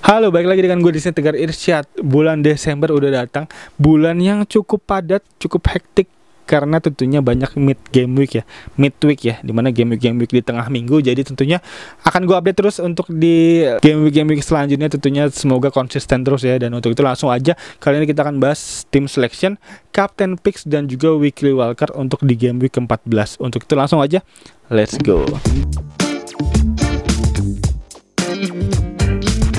Halo, balik lagi dengan gue di sini Tegar Irsyad. Bulan Desember udah datang, bulan yang cukup padat, cukup hektik karena tentunya banyak midweek ya, dimana game week di tengah minggu. Jadi tentunya akan gue update terus untuk di game week selanjutnya. Tentunya semoga konsisten terus ya. Dan untuk itu langsung aja kali ini kita akan bahas team selection, captain picks dan juga weekly wildcard untuk di game week ke-14. Untuk itu langsung aja, let's go.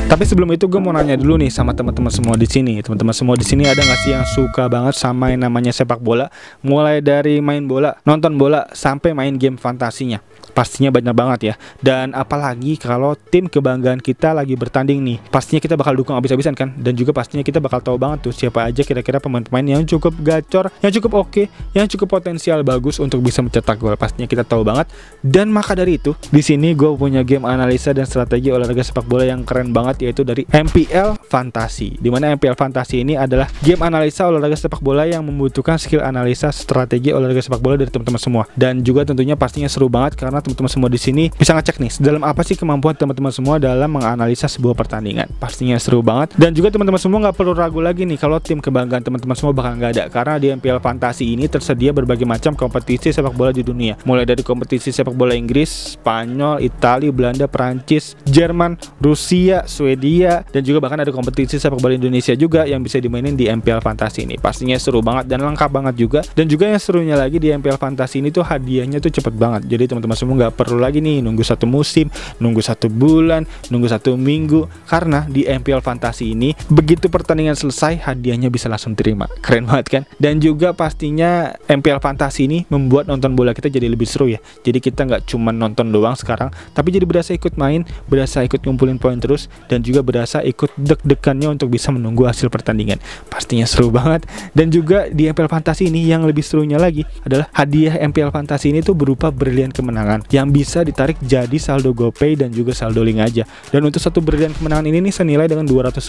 Tapi sebelum itu gue mau nanya dulu nih sama teman-teman semua di sini. Teman-teman semua di sini ada nggak sih yang suka banget sama yang namanya sepak bola? Mulai dari main bola, nonton bola, sampai main game fantasinya. Pastinya banyak banget ya. Dan apalagi kalau tim kebanggaan kita lagi bertanding nih, pastinya kita bakal dukung abis-abisan kan. Dan juga pastinya kita bakal tahu banget tuh siapa aja kira-kira pemain-pemain yang cukup gacor, yang cukup oke, yang cukup potensial bagus untuk bisa mencetak gol. Pastinya kita tahu banget. Dan maka dari itu, di sini gue punya game analisa dan strategi olahraga sepak bola yang keren banget, yaitu dari MPL Fantasi. Dimana MPL Fantasi ini adalah game analisa olahraga sepak bola yang membutuhkan skill analisa strategi olahraga sepak bola dari teman-teman semua. Dan juga tentunya pastinya seru banget karena teman-teman semua di sini bisa ngecek nih sedalam apa sih kemampuan teman-teman semua dalam menganalisa sebuah pertandingan. Pastinya seru banget. Dan juga teman-teman semua nggak perlu ragu lagi nih kalau tim kebanggaan teman-teman semua bakal nggak ada, karena di MPL Fantasi ini tersedia berbagai macam kompetisi sepak bola di dunia. Mulai dari kompetisi sepak bola Inggris, Spanyol, Italia, Belanda, Perancis, Jerman, Rusia, Swedia, dan juga bahkan ada kompetisi sepak bola Indonesia juga yang bisa dimainin di MPL Fantasi ini. Pastinya seru banget dan lengkap banget juga. Dan juga yang serunya lagi di MPL Fantasi ini tuh hadiahnya tuh cepet banget. Jadi teman-teman semua nggak perlu lagi nih nunggu satu musim, nunggu satu bulan, nunggu satu minggu, karena di MPL Fantasi ini begitu pertandingan selesai hadiahnya bisa langsung terima. Keren banget kan? Dan juga pastinya MPL Fantasi ini membuat nonton bola kita jadi lebih seru ya. Jadi kita nggak cuma nonton doang sekarang, tapi jadi berasa ikut main, berasa ikut ngumpulin poin terus, dan juga berasa ikut deg-degannya untuk bisa menunggu hasil pertandingan. Pastinya seru banget. Dan juga di MPL Fantasi ini yang lebih serunya lagi adalah hadiah MPL Fantasi ini tuh berupa brilian kemenangan yang bisa ditarik jadi saldo GoPay dan juga saldo link aja. Dan untuk satu brilian kemenangan ini nih senilai dengan Rp200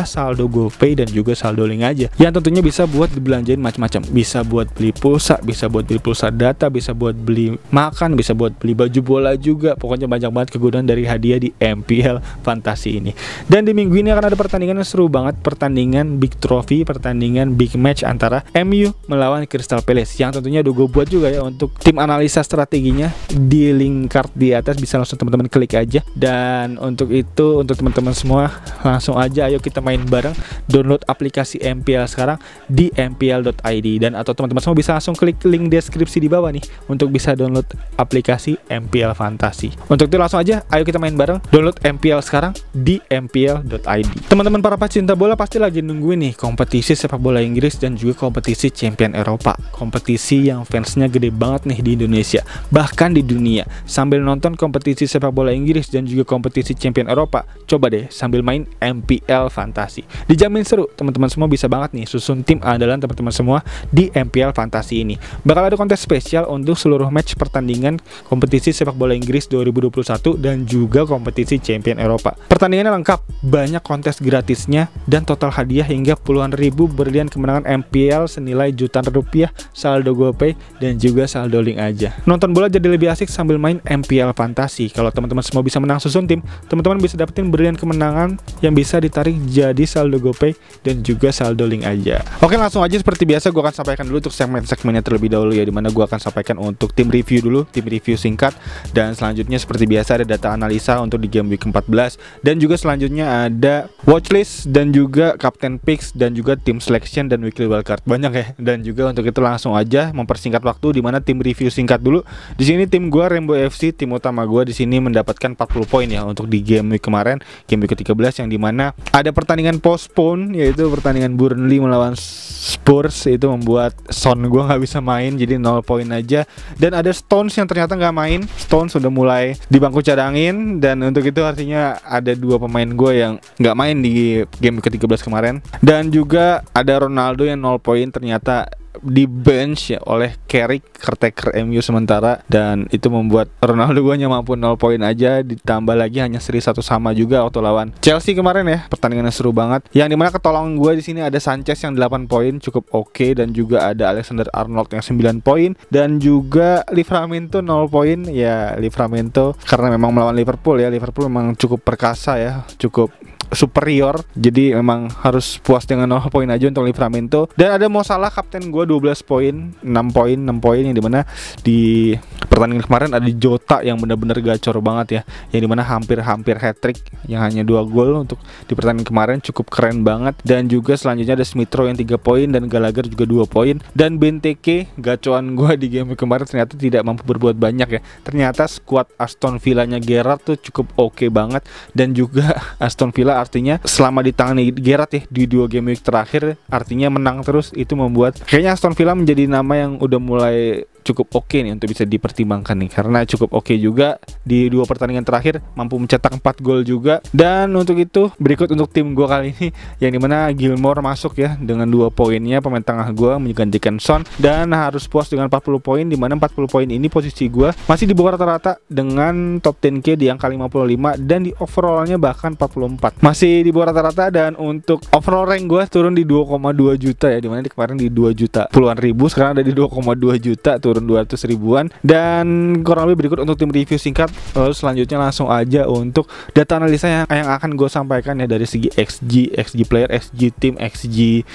saldo GoPay dan juga saldo link aja, yang tentunya bisa buat dibelanjain macam-macam. Bisa buat beli pulsa, bisa buat beli pulsa data, bisa buat beli makan, bisa buat beli baju bola juga. Pokoknya banyak banget kegunaan dari hadiah di MPL Fantasi ini. Dan di minggu ini akan ada pertandingan yang seru banget, pertandingan big trophy, pertandingan big match antara MU melawan Crystal Palace, yang tentunya udah gue buat juga ya untuk tim analisa strateginya di link card di atas, bisa langsung teman-teman klik aja. Dan untuk itu, untuk teman-teman semua langsung aja ayo kita main bareng. Download aplikasi MPL sekarang di mpl.id, dan atau teman-teman semua bisa langsung klik link deskripsi di bawah nih untuk bisa download aplikasi MPL Fantasi. Untuk itu langsung aja ayo kita main bareng. Download MPL sekarang di mpl.id. Teman-teman para pecinta bola pasti lagi nungguin nih kompetisi sepak bola Inggris dan juga kompetisi Champion Eropa, kompetisi yang fansnya gede banget nih di Indonesia, bahkan di dunia. Sambil nonton kompetisi sepak bola Inggris dan juga kompetisi Champion Eropa, coba deh sambil main MPL Fantasi. Dijamin seru, teman-teman semua bisa banget nih susun tim andalan teman-teman semua di MPL Fantasi ini. Bakal ada kontes spesial untuk seluruh match pertandingan kompetisi sepak bola Inggris 2021 dan juga kompetisi Champion Eropa. Pertandingannya lengkap, banyak kontes gratisnya, dan total hadiah hingga puluhan ribu berlian kemenangan MPL senilai jutaan rupiah, saldo GoPay dan juga saldo link aja. Nonton bola jadi lebih asik sambil main MPL Fantasi. Kalau teman-teman semua bisa menang susun tim, teman-teman bisa dapetin berlian kemenangan yang bisa ditarik jadi saldo GoPay dan juga saldo link aja. Oke, langsung aja seperti biasa gue akan sampaikan dulu untuk segmen-segmennya terlebih dahulu ya, dimana gue akan sampaikan untuk tim review dulu, tim review singkat, dan selanjutnya seperti biasa ada data analisa untuk di game week 14, dan juga selanjutnya ada watchlist dan juga captain picks dan juga tim selection dan weekly wildcard. Banyak ya. Dan juga untuk itu langsung aja mempersingkat waktu, dimana tim review singkat dulu. Di sini tim gue Rainbow FC, tim utama gue di sini mendapatkan 40 poin ya untuk di game week kemarin, game week ke-13, yang dimana ada pertandingan postpone, yaitu pertandingan Burnley melawan Spurs. Itu membuat Son gue nggak bisa main, jadi 0 poin aja. Dan ada Stones yang ternyata nggak main. Stones sudah mulai di bangku cadangin, dan untuk itu artinya ada dua pemain gue yang nggak main di game ke-13 kemarin. Dan juga ada Ronaldo yang 0 poin ternyata di bench ya oleh caretaker MU sementara, dan itu membuat Ronaldo gue mampu 0 poin aja, ditambah lagi hanya seri 1 sama juga waktu lawan Chelsea kemarin ya. Pertandingannya seru banget, yang dimana ketolong gue di sini ada Sanchez yang 8 poin cukup oke, dan juga ada Alexander Arnold yang 9 poin, dan juga Livramento 0 poin ya. Livramento karena memang melawan Liverpool ya, Liverpool memang cukup perkasa ya, cukup superior. Jadi memang harus puas dengan 0 poin aja untuk Livramento. Dan ada Mo Salah kapten gue 12 poin, 6 poin yang dimana di pertandingan kemarin ada Jota yang benar-benar gacor banget ya, yang dimana hampir hat-trick, yang hanya 2 gol untuk di pertandingan kemarin, cukup keren banget. Dan juga selanjutnya ada Smith Rowe yang 3 poin dan Gallagher juga 2 poin. Dan Benteke gacoan gue di game kemarin ternyata tidak mampu berbuat banyak ya. Ternyata skuad Aston Villa-nya Gerrard tuh cukup oke banget, dan juga Aston Villa artinya selama ditangani Gerrard ya di 2 game week terakhir artinya menang terus. Itu membuat kayaknya Aston Villa menjadi nama yang udah mulai cukup oke nih untuk bisa dipertimbangkan nih, karena cukup oke juga di 2 pertandingan terakhir, mampu mencetak 4 gol juga. Dan untuk itu berikut untuk tim gue kali ini, yang dimana Gilmore masuk ya dengan 2 poinnya, pemain tengah gue menggantikan Son, dan harus puas dengan 40 poin, dimana 40 poin ini posisi gue masih di bawah rata-rata dengan top 10k di angka 55, dan di overallnya bahkan 44, masih di bawah rata-rata. Dan untuk overall rank gue turun di 2,2 juta ya, dimana kemarin di 2 juta puluhan ribu, sekarang ada di 2,2 juta, turun 200 ribuan. Dan kurang lebih berikut untuk tim review singkat. Lalu selanjutnya langsung aja untuk data analisa yang akan gue sampaikan ya, dari segi XG player, XG team, XG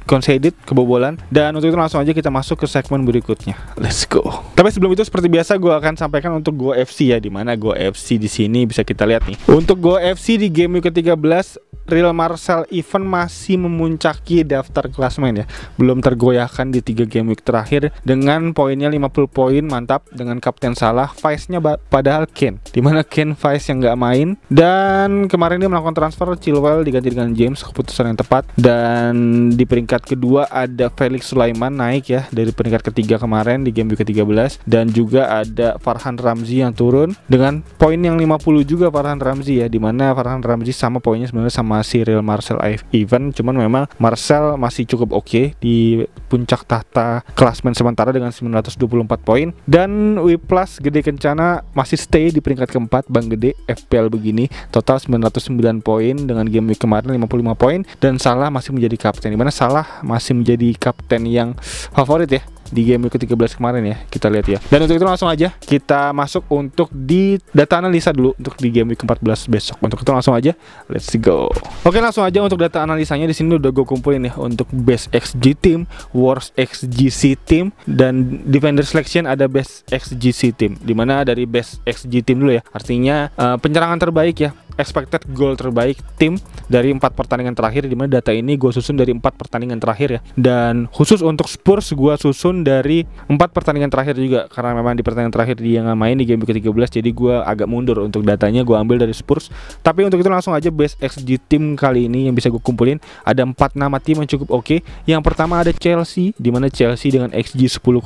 conceded, kebobolan. Dan untuk itu langsung aja kita masuk ke segmen berikutnya. Let's go. Tapi sebelum itu seperti biasa gue akan sampaikan untuk Go FC ya, dimana Go FC di sini bisa kita lihat nih. Untuk Go FC di game week ke-13, Real Marcel Even masih memuncaki daftar klasmen ya, belum tergoyahkan di 3 game week terakhir dengan poinnya 50 poin, mantap, dengan kapten Salah, vice-nya padahal Kane, dimana Kane vice yang nggak main. Dan kemarin dia melakukan transfer Chilwell diganti dengan James, keputusan yang tepat. Dan di peringkat kedua ada Felix Sulaiman naik ya dari peringkat ketiga kemarin di game week ke-13. Dan juga ada Farhan Ramzi yang turun dengan poin yang 50 juga, Farhan Ramzi ya, dimana Farhan Ramzi sama poinnya sebenarnya sama si Real Marcel Even, cuman memang Marcel masih cukup oke di puncak tahta klasmen sementara dengan 924 poin. Dan Wiplas Gede Kencana masih stay di peringkat keempat, Bang Gede FPL begini, total 909 poin dengan game week kemarin 55 poin. Dan Salah masih menjadi kapten, dimana Salah masih menjadi kapten yang favorit ya di game week ke-13 kemarin ya, kita lihat ya. Dan untuk itu langsung aja kita masuk untuk di data analisa dulu untuk di game week ke-14 besok. Untuk itu langsung aja let's go. Oke, langsung aja untuk data analisanya di sini udah gue kumpulin ya, untuk best XG team, worst XGC team, dan defender selection ada best XGC team. Dimana dari best XG team dulu ya, artinya penyerangan terbaik ya, expected goal terbaik tim dari 4 pertandingan terakhir, dimana data ini gue susun dari 4 pertandingan terakhir ya. Dan khusus untuk Spurs gue susun dari 4 pertandingan terakhir juga, karena memang di pertandingan terakhir dia nggak main di game ke-13, jadi gue agak mundur untuk datanya, gue ambil dari Spurs. Tapi untuk itu langsung aja best XG tim kali ini yang bisa gue kumpulin, ada 4 nama tim yang cukup oke. Yang pertama ada Chelsea, dimana Chelsea dengan XG 10,0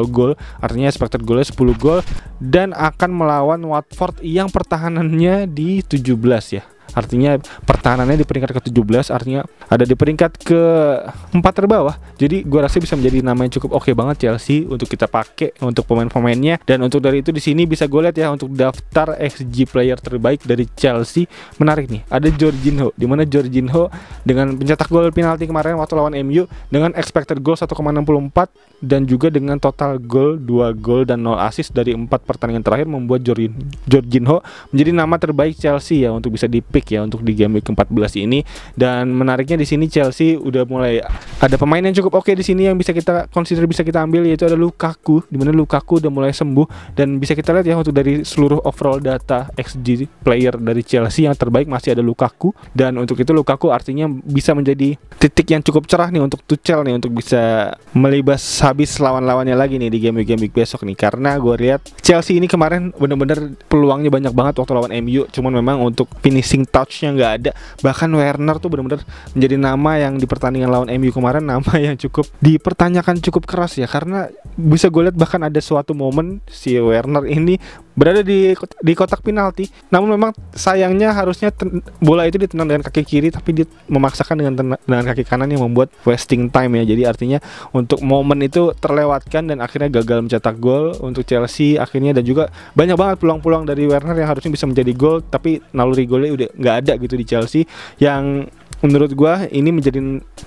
gol, artinya expected goalnya 10 gol, dan akan melawan Watford yang pertahanannya di 17 ya. Artinya pertahanannya di peringkat ke-17, artinya ada di peringkat ke-4 terbawah. Jadi gue rasa bisa menjadi nama yang cukup oke banget Chelsea untuk kita pakai untuk pemain-pemainnya. Dan untuk dari itu di sini bisa gue lihat ya, untuk daftar XG player terbaik dari Chelsea menarik nih. Ada Jorginho, dimana Jorginho dengan pencetak gol penalti kemarin waktu lawan MU dengan expected goal 1,64, dan juga dengan total gol 2 gol dan 0 assist dari 4 pertandingan terakhir, membuat Jorginho menjadi nama terbaik Chelsea ya untuk bisa dipick ya untuk di game week ke-14 ini. Dan menariknya di sini Chelsea udah mulai ada pemain yang cukup oke di sini yang bisa kita consider, bisa kita ambil, yaitu ada Lukaku, dimana Lukaku udah mulai sembuh. Dan bisa kita lihat ya, untuk dari seluruh overall data XG player dari Chelsea yang terbaik masih ada Lukaku. Dan untuk itu Lukaku artinya bisa menjadi titik yang cukup cerah nih untuk Tuchel nih, untuk bisa melibas habis lawan-lawannya lagi nih di game week besok nih. Karena gue lihat Chelsea ini kemarin bener-bener peluangnya banyak banget waktu lawan MU, cuman memang untuk finishing touch-nya nggak ada. Bahkan Werner tuh bener-bener menjadi nama yang di pertandingan lawan MU kemarin, nama yang cukup dipertanyakan cukup keras ya, karena bisa gue lihat bahkan ada suatu momen si Werner ini berada di kotak penalti, namun memang sayangnya harusnya bola itu ditendang dengan kaki kiri, tapi dia memaksakan dengan kaki kanan yang membuat wasting time ya. Jadi artinya untuk momen itu terlewatkan dan akhirnya gagal mencetak gol untuk Chelsea akhirnya. Dan juga banyak banget peluang-peluang dari Werner yang harusnya bisa menjadi gol, tapi naluri golnya udah nggak ada gitu di Chelsea, yang menurut gua ini menjadi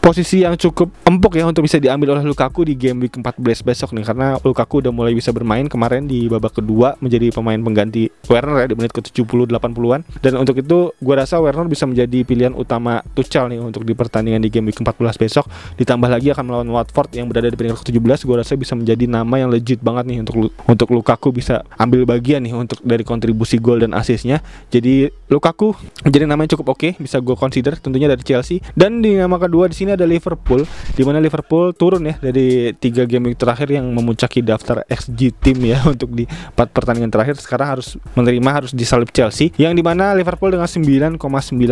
posisi yang cukup empuk ya untuk bisa diambil oleh Lukaku di game week 14 besok nih, karena Lukaku udah mulai bisa bermain kemarin di babak kedua menjadi pemain pengganti Werner ya di menit ke-70 80-an. Dan untuk itu gua rasa Werner bisa menjadi pilihan utama Tuchel nih untuk di pertandingan di game week 14 besok. Ditambah lagi akan melawan Watford yang berada di peringkat ke-17, gua rasa bisa menjadi nama yang legit banget nih untuk Lukaku bisa ambil bagian nih untuk dari kontribusi gol dan asisnya. Jadi Lukaku menjadi nama yang cukup oke, bisa gue consider tentunya dari Chelsea. Dan di nama kedua di sini ada Liverpool, di mana Liverpool turun ya dari 3 game week terakhir yang memuncaki daftar XG tim ya untuk di 4 pertandingan terakhir. Sekarang harus disalip Chelsea, yang dimana Liverpool dengan 9,9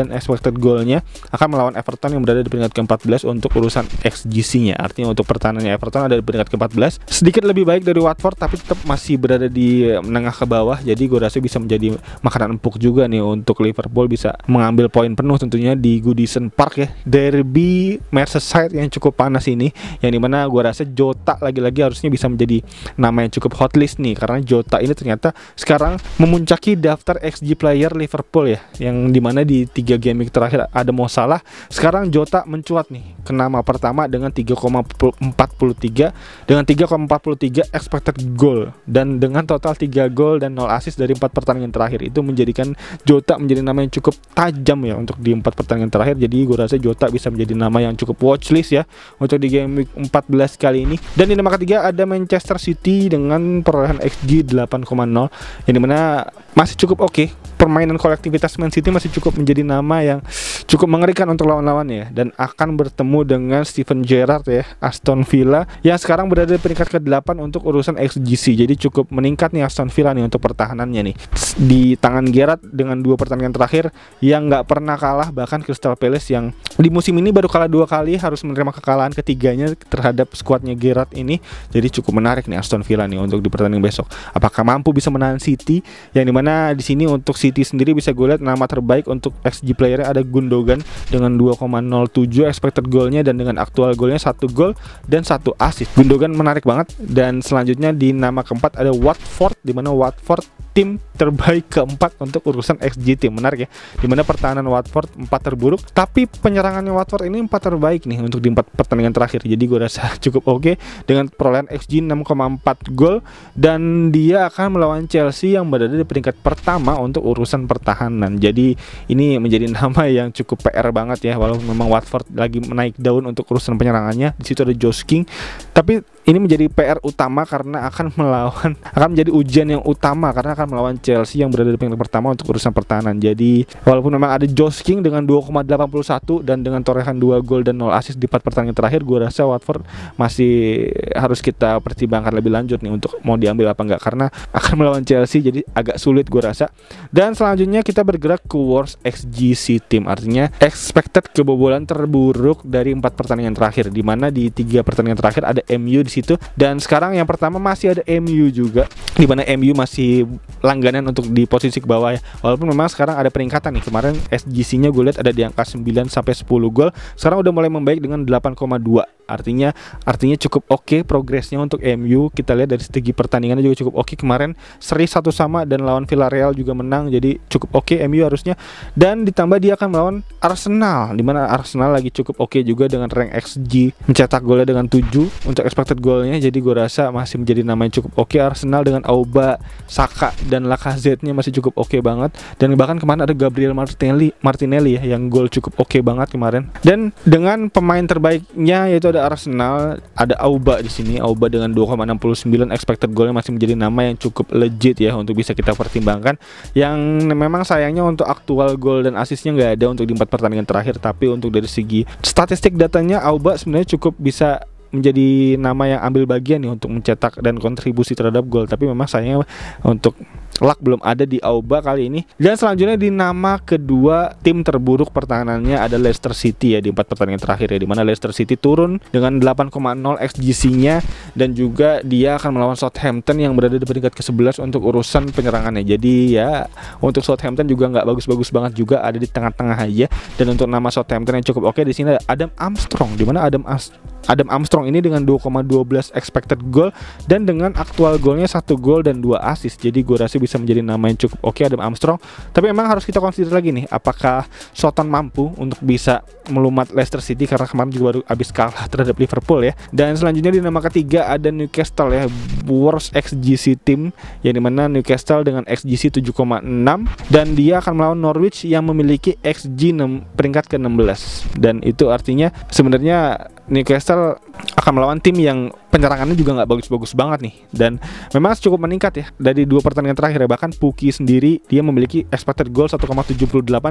expected goalnya akan melawan Everton yang berada di peringkat ke-14 untuk urusan XGC-nya. Artinya untuk pertahanannya Everton ada di peringkat ke-14, sedikit lebih baik dari Watford tapi tetap masih berada di menengah ke bawah. Jadi gue rasa bisa menjadi makanan empuk juga nih untuk Liverpool bisa mengambil poin penuh tentunya di Goodison Park ya, derby Merseyside yang cukup panas ini, yang dimana gue rasa Jota lagi-lagi harusnya bisa menjadi nama yang cukup hotlist nih, karena Jota ini ternyata sekarang memuncaki daftar XG player Liverpool ya, yang dimana di 3 game week terakhir ada Mo Salah, sekarang Jota mencuat nih ke nama pertama dengan 3,43 expected goal, dan dengan total 3 gol dan 0 assist dari 4 pertandingan terakhir. Itu menjadikan Jota menjadi nama yang cukup tajam ya untuk di 4 pertandingan terakhir. Jadi gue rasa Jota bisa menjadi nama yang cukup watchlist ya untuk di game week 14 kali ini. Dan di nama ketiga ada Manchester City dengan perolehan XG 8,0, yang dimana masih cukup oke. Permainan kolektivitas Man City masih cukup menjadi nama yang cukup mengerikan untuk lawan-lawannya, dan akan bertemu dengan Steven Gerrard ya, Aston Villa yang sekarang berada di peringkat ke-8 untuk urusan XGC. Jadi cukup meningkat nih Aston Villa nih untuk pertahanannya nih di tangan Gerrard dengan 2 pertandingan terakhir yang nggak pernah kalah. Bahkan Crystal Palace yang di musim ini baru kalah 2 kali harus menerima kekalahan ketiganya terhadap skuadnya Gerrard ini. Jadi cukup menarik nih Aston Villa nih untuk di pertandingan besok. Apakah mampu bisa menahan City, yang dimana di sini untuk City sendiri bisa gue lihat nama terbaik untuk XG playernya ada Gundogan dengan 2,07 expected goalnya, dan dengan aktual golnya 1 gol dan 1 assist. Gundogan menarik banget. Dan selanjutnya di nama keempat ada Watford, di mana Watford tim terbaik keempat untuk urusan XG tim. Menarik ya, dimana pertahanan Watford 4 terburuk, tapi penyerangannya Watford ini 4 terbaik nih untuk di 4 pertandingan terakhir. Jadi gue rasa cukup oke dengan perolehan XG 6,4 gol, dan dia akan melawan Chelsea yang berada di peringkat pertama untuk urusan pertahanan. Jadi ini menjadi nama yang cukup PR banget ya, walaupun memang Watford lagi menaik daun untuk urusan penyerangannya. Di situ ada Josh King, tapi ini menjadi PR utama karena akan menjadi ujian yang utama karena akan melawan Chelsea yang berada di peringkat pertama untuk urusan pertahanan. Jadi walaupun memang ada Josh King dengan 2,81 dan dengan torehan 2 gol dan 0 assist di 4 pertandingan terakhir, gue rasa Watford masih harus kita pertimbangkan lebih lanjut nih untuk mau diambil apa enggak, karena akan melawan Chelsea jadi agak sulit gue rasa. Dan selanjutnya kita bergerak ke worst XGC team, artinya expected kebobolan terburuk dari 4 pertandingan terakhir, di mana di 3 pertandingan terakhir ada MU di situ, dan sekarang yang pertama masih ada MU juga, di mana MU masih langganan untuk di posisi ke bawah ya. Walaupun memang sekarang ada peningkatan nih, kemarin SGC-nya gue lihat ada di angka 9 sampai 10 gol, sekarang udah mulai membaik dengan 8,2. Artinya cukup oke progresnya untuk MU. Kita lihat dari segi pertandingannya juga cukup oke. Kemarin seri 1-1 dan lawan Villarreal juga menang, jadi cukup oke MU harusnya. Dan ditambah dia akan melawan Arsenal, dimana Arsenal lagi cukup oke juga dengan rank XG, mencetak golnya dengan 7 untuk expected golnya. Jadi gue rasa masih menjadi nama yang cukup oke. Arsenal dengan Auba, Saka dan Lacazette-nya masih cukup oke banget. Dan bahkan kemarin ada Gabriel Martinelli ya, yang gol cukup oke banget kemarin. Dan dengan pemain terbaiknya yaitu ada Arsenal, ada Auba di sini. Auba dengan 2,69 expected golnya masih menjadi nama yang cukup legit ya untuk bisa kita pertimbangkan. Yang memang sayangnya untuk aktual gol dan asisnya nggak ada untuk di 4 pertandingan terakhir, tapi untuk dari segi statistik datanya Auba sebenarnya cukup bisa menjadi nama yang ambil bagian nih untuk mencetak dan kontribusi terhadap gol. Tapi memang sayangnya untuk luck belum ada di Auba kali ini. Dan selanjutnya di nama kedua tim terburuk pertahanannya ada Leicester City ya di 4 pertandingan terakhir ya, di mana Leicester City turun dengan 8,0 XGC-nya, dan juga dia akan melawan Southampton yang berada di peringkat ke-11 untuk urusan penyerangannya. Jadi ya untuk Southampton juga nggak bagus-bagus banget juga, ada di tengah-tengah aja. Dan untuk nama Southampton yang cukup oke di sini ada Adam Armstrong, di mana Adam Adam Armstrong ini dengan 2,12 expected goal dan dengan aktual golnya 1 gol dan 2 assist. Jadi gue rasa bisa menjadi nama yang cukup oke Adam Armstrong. Tapi memang harus kita consider lagi nih, apakah Soton mampu untuk bisa melumat Leicester City, karena kemarin juga baru habis kalah terhadap Liverpool ya. Dan selanjutnya di nama ketiga ada Newcastle ya, worst XGC team, yang dimana Newcastle dengan XGC 7,6 dan dia akan melawan Norwich yang memiliki XG peringkat ke-16. Dan itu artinya sebenarnya Newcastle akan melawan tim yang penyerangannya juga nggak bagus-bagus banget nih, dan memang cukup meningkat ya dari 2 pertandingan terakhir ya. Bahkan Pukki sendiri dia memiliki expected goal 1,78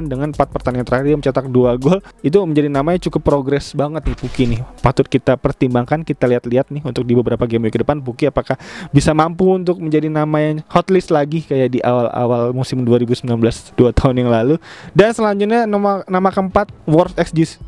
dengan 4 pertandingan terakhir dia mencetak 2 gol. Itu menjadi namanya cukup progres banget nih Pukki nih. Patut kita pertimbangkan, kita lihat-lihat nih untuk di beberapa game ke depan Pukki apakah bisa mampu untuk menjadi nama yang hotlist lagi kayak di awal-awal musim 2019 2 tahun yang lalu. Dan selanjutnya nama keempat worst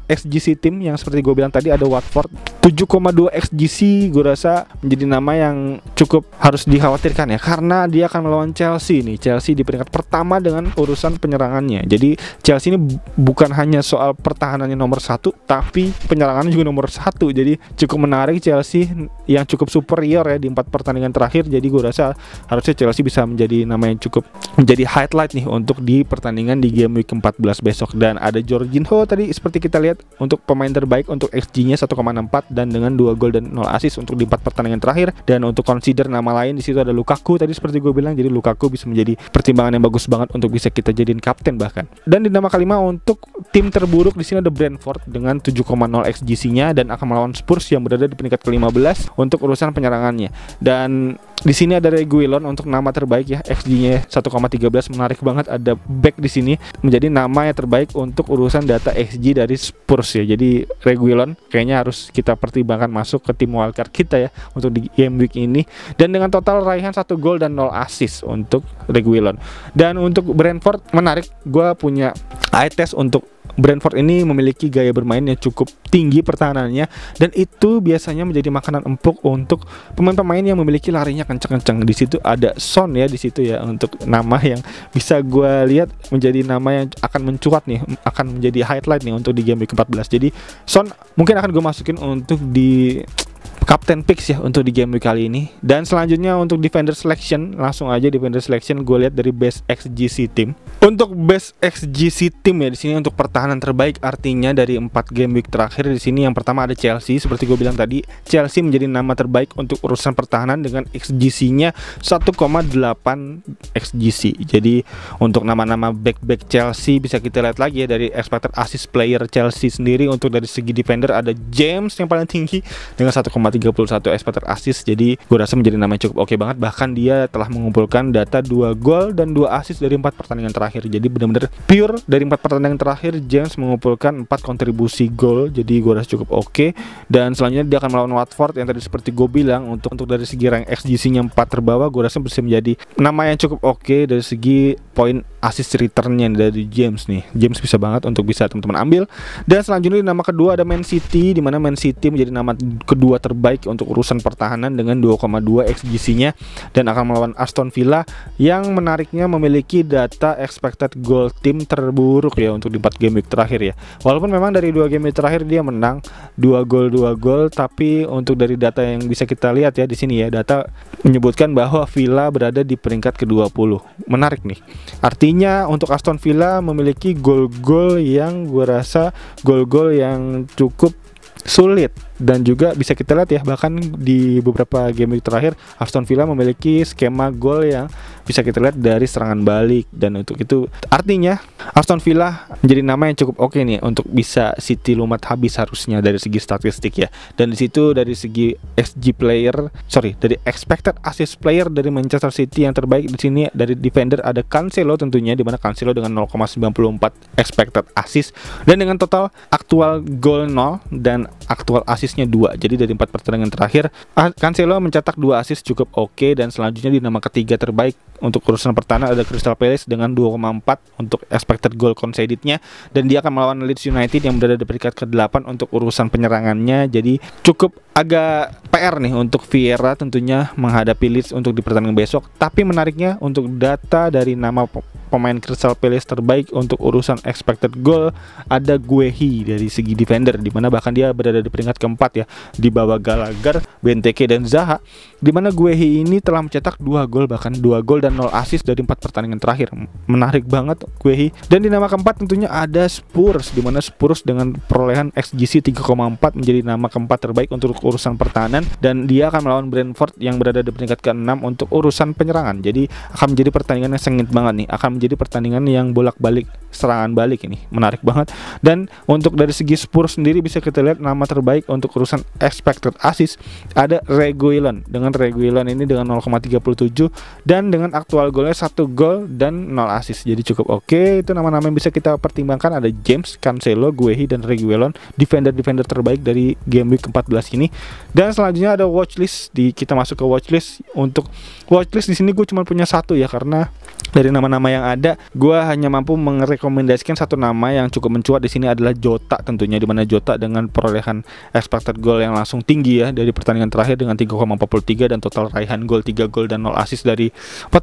XGC team yang seperti gue bilang tadi ada Watford 7,2 XGC. Gue rasa menjadi nama yang cukup harus dikhawatirkan ya, karena dia akan melawan Chelsea nih. Chelsea di peringkat pertama dengan urusan penyerangannya. Jadi Chelsea ini bukan hanya soal pertahanannya nomor 1, tapi penyerangannya juga nomor 1. Jadi cukup menarik Chelsea yang cukup superior ya di 4 pertandingan terakhir. Jadi gue rasa harusnya Chelsea bisa menjadi nama yang cukup menjadi highlight nih untuk di pertandingan di game week 14 besok. Dan ada Jorginho tadi seperti kita lihat untuk pemain terbaik untuk XG-nya 1,64 dan dengan 2 gol dan 0 assist untuk di 4 pertandingan terakhir. Dan untuk consider nama lain di situ ada Lukaku tadi seperti gue bilang. Jadi Lukaku bisa menjadi pertimbangan yang bagus banget untuk bisa kita jadiin kapten bahkan. Dan di nama kelima untuk tim terburuk di sini ada Brentford dengan 7,0 XGC-nya dan akan melawan Spurs yang berada di peringkat ke-15 untuk urusan penyerangannya. Dan di sini ada Reguilon untuk nama terbaik ya, XG-nya 1,13, menarik banget. Ada back di sini menjadi nama yang terbaik untuk urusan data XG dari Spurs ya. Jadi Reguilon kayaknya harus kita pertimbangkan masuk ke tim wildcard kita ya untuk di game week ini. Dan dengan total raihan 1 gol dan 0 assist untuk Reguilon. Dan untuk Brentford menarik, gue punya eye test untuk Brentford ini memiliki gaya bermain yang cukup tinggi pertahanannya, dan itu biasanya menjadi makanan empuk untuk pemain-pemain yang memiliki larinya kencang-kencang. Di situ ada Son ya di situ ya, untuk nama yang bisa gue lihat menjadi nama yang akan mencuat nih, akan menjadi highlight nih untuk di game week 14. Jadi Son mungkin akan gue masukin untuk di Captain Picks ya untuk di game week kali ini. Dan selanjutnya untuk defender selection, langsung aja defender selection gue lihat dari best XGC team. Untuk best XGC team ya di sini untuk pertahanan terbaik, artinya dari 4 game week terakhir di sini yang pertama ada Chelsea. Seperti gue bilang tadi, Chelsea menjadi nama terbaik untuk urusan pertahanan dengan XGC-nya 1,8 XGC. Jadi untuk nama-nama back Chelsea bisa kita lihat lagi ya dari expected assist player Chelsea sendiri. Untuk dari segi defender ada James yang paling tinggi dengan 1,31 expected assist. Jadi gue rasa menjadi nama yang cukup oke banget. Bahkan dia telah mengumpulkan data 2 gol dan 2 assist dari 4 pertandingan terakhir. Jadi benar-benar pure dari 4 pertandingan terakhir James mengumpulkan 4 kontribusi gol. Jadi gue rasa cukup oke. Dan selanjutnya dia akan melawan Watford yang tadi seperti gue bilang untuk dari segi rank XGC-nya 4 terbawah, gue rasa bisa menjadi nama yang cukup oke dari segi poin assist return-nya dari James nih. James bisa banget untuk bisa teman-teman ambil. Dan selanjutnya di nama kedua ada Man City, di mana Man City menjadi nama kedua terbaik untuk urusan pertahanan dengan 2,2 XGC-nya dan akan melawan Aston Villa yang menariknya memiliki data expected goal tim terburuk ya untuk di 4 game week terakhir ya. Walaupun memang dari 2 game week terakhir dia menang 2 gol, tapi untuk dari data yang bisa kita lihat ya di sini ya, data menyebutkan bahwa Villa berada di peringkat ke-20. Menarik nih. Artinya untuk Aston Villa memiliki gol-gol yang gue rasa gol-gol yang cukup sulit. Dan juga bisa kita lihat ya, bahkan di beberapa game terakhir Aston Villa memiliki skema gol yang bisa kita lihat dari serangan balik. Dan untuk itu artinya Aston Villa menjadi nama yang cukup oke nih untuk bisa City lumat habis harusnya dari segi statistik ya. Dan di situ dari segi dari expected assist player dari Manchester City yang terbaik di sini dari defender ada Cancelo tentunya, di mana Cancelo dengan 0,94 expected assist dan dengan total aktual gol 0 dan aktual assistnya 2. Jadi dari 4 pertandingan terakhir Cancelo mencetak 2 assist cukup oke. Dan selanjutnya di nama ketiga terbaik untuk urusan pertahanan ada Crystal Palace dengan 2,4 untuk expected goal conceded-nya, dan dia akan melawan Leeds United yang berada di peringkat ke-8 untuk urusan penyerangannya. Jadi cukup agak PR nih untuk Vieira tentunya menghadapi Leeds untuk di pertandingan besok. Tapi menariknya untuk data dari nama pemain Crystal Palace terbaik untuk urusan expected goal ada Guehi dari segi defender, dimana bahkan dia berada di peringkat keempat ya, di bawah Gallagher, Benteke dan Zaha. Dimana Guehi ini telah mencetak 2 gol, bahkan 2 gol dan 0 assist dari 4 pertandingan terakhir. Menarik banget Guehi. Dan di nama keempat tentunya ada Spurs, dimana Spurs dengan perolehan XGC 3,4 menjadi nama keempat terbaik untuk urusan pertahanan, dan dia akan melawan Brentford yang berada di peringkat ke-6 untuk urusan penyerangan. Jadi akan menjadi pertandingan yang sengit banget nih, akan menjadi pertandingan yang bolak-balik, serangan balik ini. Menarik banget. Dan untuk dari segi Spurs sendiri bisa kita lihat nama terbaik untuk urusan expected assist ada Reguilon. Dengan Reguilon ini dengan 0,37 dan dengan aktual golnya 1 gol dan 0 assist. Jadi cukup oke. Itu nama-nama yang bisa kita pertimbangkan, ada James, Cancelo, Guehi dan Reguilon, defender-defender terbaik dari game week 14 ini. Dan selanjutnya ada watchlist, kita masuk ke watchlist. Untuk watchlist di sini gue cuma punya 1 ya, karena dari nama-nama yang ada gue hanya mampu merekomendasikan 1 nama yang cukup mencuat di sini adalah Jota tentunya, dimana Jota dengan perolehan expected goal yang langsung tinggi ya dari pertandingan terakhir dengan 3,43 dan total raihan gol 3 gol dan 0 assist dari 4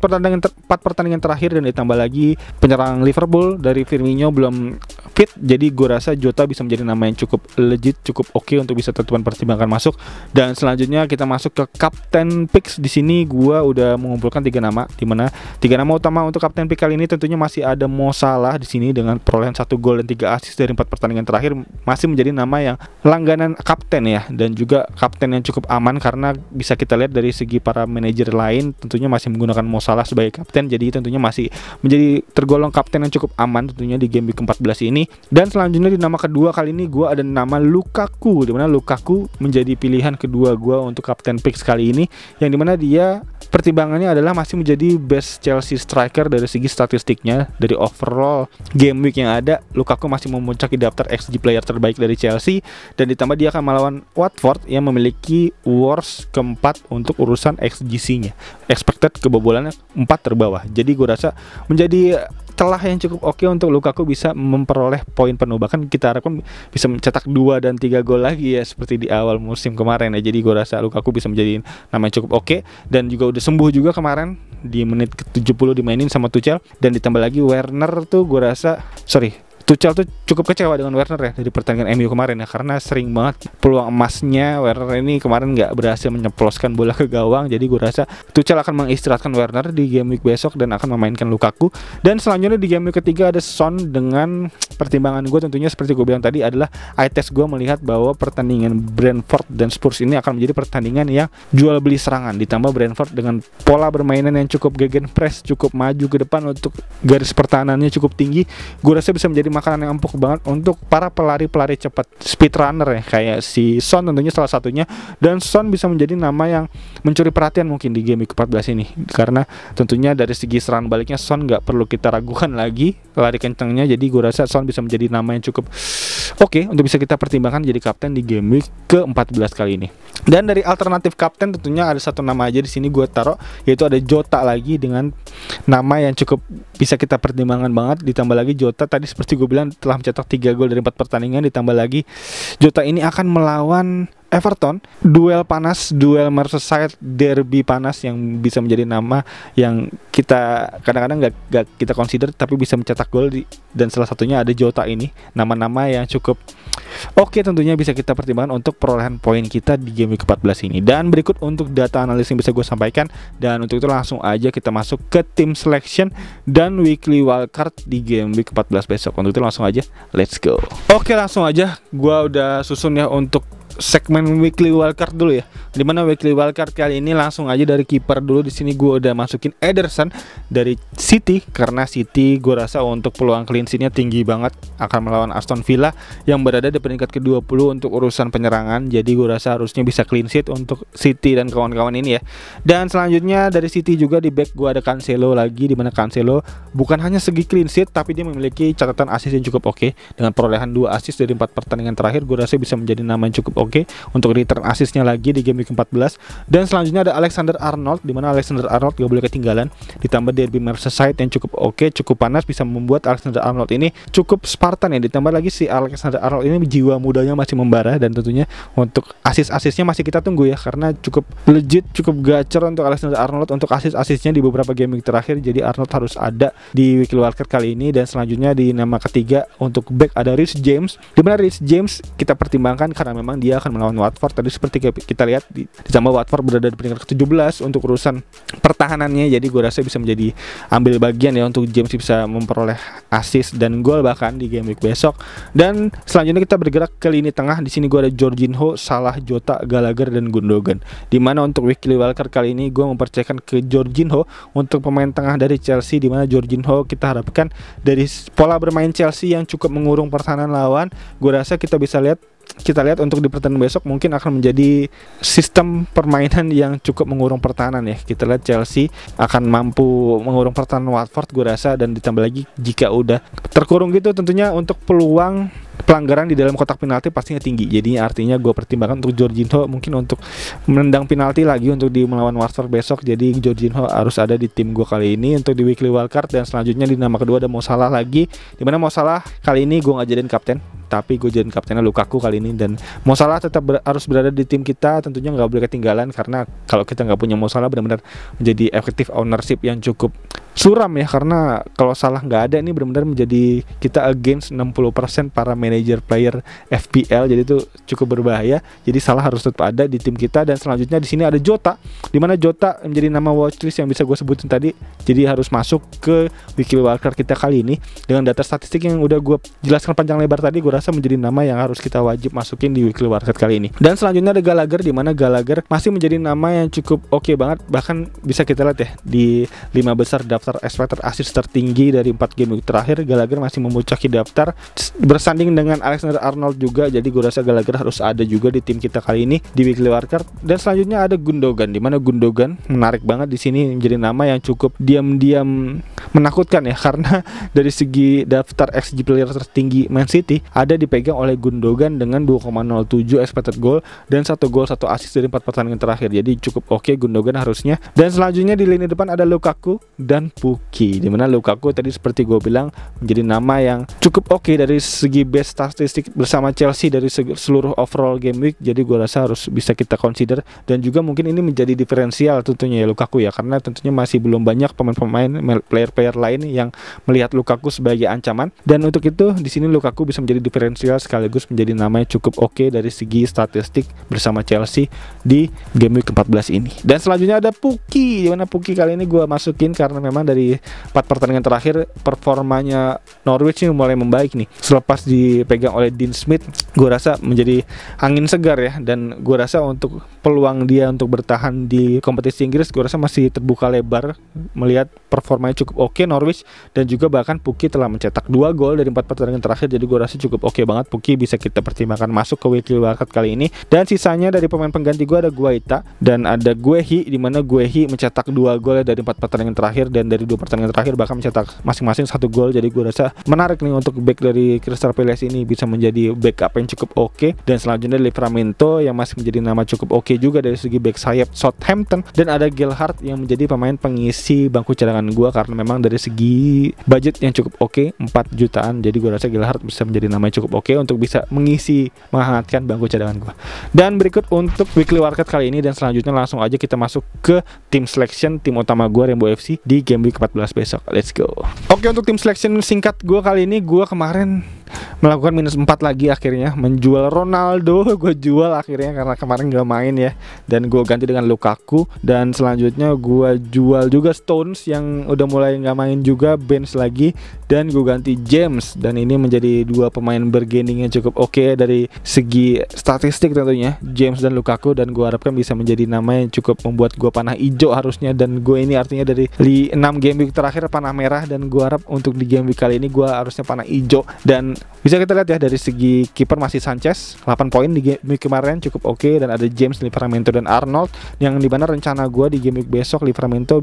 pertandingan terakhir, dan ditambah lagi penyerang Liverpool dari Firmino belum fit. Jadi gue rasa Jota bisa menjadi nama yang cukup legit, cukup oke untuk bisa teman pertimbangkan masuk. Dan selanjutnya kita masuk ke Captain Picks. Di sini gue udah mengumpulkan 3 nama, dimana 3 nama utama untuk Captain Pick kali ini tentunya masih ada Mo Salah di sini dengan perolehan 1 gol dan 3 assist dari 4 pertandingan terakhir, masih menjadi nama yang langganan kapten ya, dan juga kapten yang cukup aman karena bisa kita lihat dari segi para manajer lain tentunya masih menggunakan Mo Salah sebagai kapten. Jadi tentunya masih menjadi tergolong kapten yang cukup aman tentunya di game week 14 ini. Dan selanjutnya di nama kedua kali ini gue ada nama Lukaku, dimana Lukaku menjadi pilihan kedua gue untuk Captain Picks kali ini, yang dimana dia pertimbangannya adalah masih menjadi best Chelsea striker dari segi statistiknya. Dari overall game week yang ada, Lukaku masih memuncaki daftar XG player terbaik dari Chelsea, dan ditambah dia akan melawan Watford yang memiliki worst keempat untuk urusan XGC-nya, expected kebobolannya 4 terbawah. Jadi gue rasa menjadi celah yang cukup oke untuk Lukaku bisa memperoleh poin penuh, bahkan kita harapkan bisa mencetak 2 dan 3 gol lagi ya seperti di awal musim kemarin ya. Jadi gue rasa Lukaku bisa menjadi nama yang cukup oke, dan juga udah sembuh juga kemarin di menit ke-70 dimainin sama Tuchel. Dan ditambah lagi Werner tuh gue rasa Tuchel tuh cukup kecewa dengan Werner ya dari pertandingan MU kemarin ya, karena sering banget peluang emasnya Werner ini kemarin nggak berhasil menyeploskan bola ke gawang. Jadi gue rasa Tuchel akan mengistirahatkan Werner di game week besok dan akan memainkan Lukaku. Dan selanjutnya di game week ketiga ada Son, dengan pertimbangan gue tentunya seperti gue bilang tadi adalah eye test gue melihat bahwa pertandingan Brentford dan Spurs ini akan menjadi pertandingan yang jual beli serangan, ditambah Brentford dengan pola permainan yang cukup gegenpress, cukup maju ke depan untuk garis pertahanannya cukup tinggi. Gue rasa bisa menjadi makanan yang empuk banget untuk para pelari-pelari cepat, speed runner ya, kayak si Son tentunya salah satunya. Dan Son bisa menjadi nama yang mencuri perhatian mungkin di game week 14 ini, karena tentunya dari segi serangan baliknya Son nggak perlu kita ragukan lagi lari kencengnya. Jadi gue rasa Son bisa menjadi nama yang cukup oke untuk bisa kita pertimbangkan jadi kapten di game week ke-14 kali ini. Dan dari alternatif kapten tentunya ada 1 nama aja di sini gue taruh, yaitu ada Jota lagi dengan nama yang cukup bisa kita pertimbangkan banget. Ditambah lagi Jota tadi seperti gue bilang telah mencetak 3 gol dari 4 pertandingan, ditambah lagi Jota ini akan melawan Everton, duel panas, duel Merseyside, derby panas yang bisa menjadi nama yang kita kadang-kadang gak kita consider tapi bisa mencetak gol dan salah satunya ada Jota ini, nama-nama yang cukup oke tentunya bisa kita pertimbangkan untuk perolehan poin kita di game week 14 ini. Dan berikut untuk data analisis yang bisa gue sampaikan, dan untuk itu langsung aja kita masuk ke team selection dan weekly wildcard di game week 14 besok. Untuk itu langsung aja let's go. Oke, langsung aja gue udah susun ya untuk segmen weekly wildcard dulu ya. Dimana weekly wildcard kali ini langsung aja dari kiper dulu. Di sini gue udah masukin Ederson dari City, karena City gue rasa untuk peluang clean sheet-nya tinggi banget akan melawan Aston Villa yang berada di peringkat ke-20 untuk urusan penyerangan. Jadi gue rasa harusnya bisa clean sheet untuk City dan kawan-kawan ini ya. Dan selanjutnya dari City juga di back gue ada Cancelo lagi, dimana Cancelo bukan hanya segi clean sheet tapi dia memiliki catatan assist yang cukup oke dengan perolehan 2 assist dari 4 pertandingan terakhir. Gue rasa bisa menjadi nama yang cukup oke untuk return assistnya lagi di game week 14. Dan selanjutnya ada Alexander Arnold, di mana Alexander Arnold gak boleh ketinggalan. Ditambah Derby Merseyside yang cukup oke, cukup panas, bisa membuat Alexander Arnold ini cukup Spartan ya. Ditambah lagi si Alexander Arnold ini jiwa mudanya masih membara, dan tentunya untuk assist-assistnya masih kita tunggu ya, karena cukup legit, cukup gacor untuk Alexander Arnold untuk assist-assistnya di beberapa game week terakhir. Jadi Arnold harus ada di weekly wildcard kali ini. Dan selanjutnya di nama ketiga untuk back ada Reece James, dimana Reece James kita pertimbangkan karena memang dia akan melawan Watford. Tadi seperti kita lihat ditambah Watford berada di peringkat ke-17 untuk urusan pertahanannya, jadi gue rasa bisa menjadi ambil bagian ya untuk James bisa memperoleh assist dan gol bahkan di game week besok. Dan selanjutnya kita bergerak ke lini tengah. Di sini gue ada Jorginho, Salah, Jota, Gallagher dan Gundogan. Dimana untuk weekly wildcard kali ini gue mempercayakan ke Jorginho untuk pemain tengah dari Chelsea, dimana Jorginho kita harapkan dari pola bermain Chelsea yang cukup mengurung pertahanan lawan, gue rasa kita lihat untuk di pertandingan besok mungkin akan menjadi sistem permainan yang cukup mengurung pertahanan ya. Kita lihat Chelsea akan mampu mengurung pertahanan Watford gue rasa, dan ditambah lagi jika udah terkurung gitu tentunya untuk peluang pelanggaran di dalam kotak penalti pastinya tinggi. Jadi artinya gue pertimbangkan untuk Jorginho mungkin untuk menendang penalti lagi untuk di melawan Watford besok. Jadi Jorginho harus ada di tim gue kali ini untuk di weekly wildcard. Dan selanjutnya di nama kedua ada Mo Salah lagi, dimana Mo Salah kali ini gue nggak jadiin kapten, tapi gue jadiin kaptennya Lukaku kali ini. Dan Mo Salah tetap harus berada di tim kita, tentunya nggak boleh ketinggalan, karena kalau kita nggak punya Mo Salah benar-benar menjadi efektif ownership yang cukup suram ya, karena kalau Salah nggak ada ini benar-benar menjadi kita against 60% para manager player FPL, jadi itu cukup berbahaya. Jadi Salah harus tetap ada di tim kita. Dan selanjutnya di sini ada Jota, dimana Jota menjadi nama watchlist yang bisa gue sebutin tadi, jadi harus masuk ke weekly wildcard kita kali ini. Dengan data statistik yang udah gue jelaskan panjang lebar tadi, gue rasa menjadi nama yang harus kita wajib masukin di weekly wildcard kali ini. Dan selanjutnya ada Gallagher, dimana Gallagher masih menjadi nama yang cukup oke banget, bahkan bisa kita lihat ya di 5 besar daftar expected assist tertinggi dari 4 game week terakhir. Gallagher masih memuncaki daftar bersanding dengan Alexander Arnold juga, jadi gue rasa Gallagher harus ada juga di tim kita kali ini di weekly wildcard. Dan selanjutnya ada Gundogan, dimana Gundogan menarik banget di sini, menjadi nama yang cukup diam-diam menakutkan ya, karena dari segi daftar XG player tertinggi Man City ada dipegang oleh Gundogan dengan 2,07 expected goal dan 1 gol 1 assist dari 4 pertandingan terakhir. Jadi cukup oke Gundogan harusnya. Dan selanjutnya di lini depan ada Lukaku dan Pukki, dimana Lukaku tadi seperti gue bilang menjadi nama yang cukup oke dari segi best statistik bersama Chelsea dari seluruh overall game week. Jadi gue rasa harus bisa kita consider, dan juga mungkin ini menjadi diferensial tentunya ya Lukaku ya, karena tentunya masih belum banyak pemain-pemain player-player lain yang melihat Lukaku sebagai ancaman. Dan untuk itu di sini Lukaku bisa menjadi diferensial sekaligus menjadi nama yang cukup oke dari segi statistik bersama Chelsea di game week ke-14 ini. Dan selanjutnya ada Pukki, dimana Pukki kali ini gue masukin karena memang dari 4 pertandingan terakhir performanya Norwich ini mulai membaik nih. Selepas dipegang oleh Dean Smith, gue rasa menjadi angin segar ya, dan gue rasa untuk peluang dia untuk bertahan di kompetisi Inggris gue rasa masih terbuka lebar melihat performanya cukup oke Norwich. Dan juga bahkan Pukki telah mencetak 2 gol dari 4 pertandingan terakhir, jadi gue rasa cukup oke banget. Pukki bisa kita pertimbangkan masuk ke weekly wildcard kali ini. Dan sisanya dari pemain pengganti gue ada Guaita dan ada Guehi, dimana Guehi mencetak 2 gol dari 4 pertandingan terakhir, dan dari 2 pertandingan terakhir bahkan mencetak masing-masing 1 gol. Jadi gue rasa menarik nih untuk back dari Crystal Palace ini bisa menjadi backup yang cukup oke. Dan selanjutnya Livramento yang masih menjadi nama cukup oke juga dari segi back sayap Southampton. Dan ada Gelhardt yang menjadi pemain pengisi bangku cadangan gue, karena memang dari segi budget yang cukup oke 4 jutaan. Jadi gue rasa Gelhardt bisa menjadi nama yang cukup oke untuk bisa menghangatkan bangku cadangan gue. Dan berikut untuk weekly wildcard kali ini, dan selanjutnya langsung aja kita masuk ke tim selection tim utama gue Rainbow FC di game week 14 besok. Let's go. Oke, untuk tim selection singkat gue kali ini, gue kemarin melakukan minus 4 lagi akhirnya, menjual Ronaldo. Gue jual akhirnya karena kemarin gak main ya, dan gue ganti dengan Lukaku. Dan selanjutnya gue jual juga Stones yang udah mulai gak main juga, bench lagi, dan gue ganti James. Dan ini menjadi 2 pemain bergaining yang cukup oke dari segi statistik tentunya, James dan Lukaku. Dan gue harapkan bisa menjadi nama yang cukup membuat gue panah hijau harusnya. Dan gue ini artinya dari 6 game week terakhir panah merah, dan gue harap untuk di game week kali ini gue harusnya panah hijau. Dan bisa kita lihat ya dari segi kiper masih Sanchez 8 poin di game week kemarin, cukup oke. Dan ada James, Livramento dan Arnold, yang dimana rencana gue di game week besok Livramento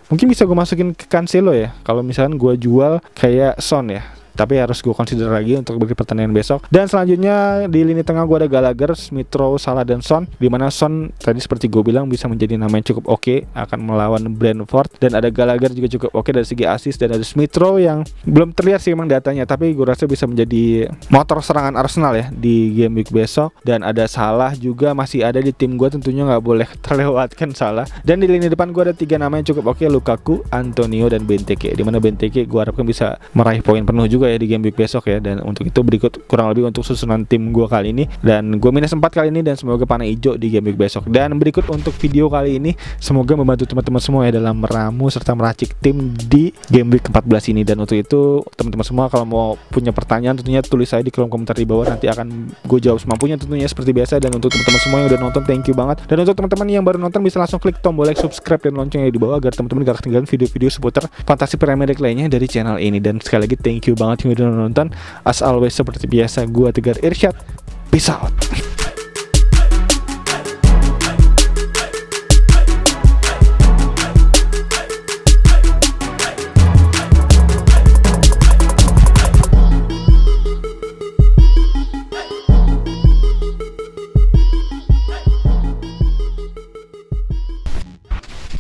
mungkin bisa gue masukin ke Cancelo ya, kalau misalkan gue jual kayak Son ya. tapi harus gue consider lagi untuk bagi pertandingan besok. Dan selanjutnya di lini tengah gue ada Gallagher, Smith Rowe, Salah dan Son, dimana Son tadi seperti gue bilang bisa menjadi nama yang cukup oke akan melawan Brentford, dan ada Gallagher juga cukup oke dari segi assist, dan ada Smith Rowe yang belum terlihat sih emang datanya, tapi gue rasa bisa menjadi motor serangan Arsenal ya di game week besok. Dan ada Salah juga masih ada di tim gue, tentunya nggak boleh terlewatkan Salah. Dan di lini depan gue ada 3 nama yang cukup oke, Lukaku, Antonio dan Benteke, dimana Benteke gue harapkan bisa meraih poin penuh juga ya di game week besok ya. Dan untuk itu berikut kurang lebih untuk susunan tim gue kali ini, dan gue minus 4 kali ini, dan semoga panah hijau di game week besok. Dan berikut untuk video kali ini, semoga membantu teman-teman semua ya dalam meramu serta meracik tim di game week 14 ini. Dan untuk itu teman-teman semua kalau mau punya pertanyaan tentunya tulis saya di kolom komentar di bawah, nanti akan gue jawab semampunya tentunya seperti biasa. Dan untuk teman-teman semua yang udah nonton, thank you banget. Dan untuk teman-teman yang baru nonton bisa langsung klik tombol like, subscribe dan loncengnya di bawah agar teman-teman gak ketinggalan video-video seputar fantasi Premier League lainnya dari channel ini. Dan sekali lagi thank you banget yang udah nonton. As always seperti biasa, gue Tegar Irsyad, peace out.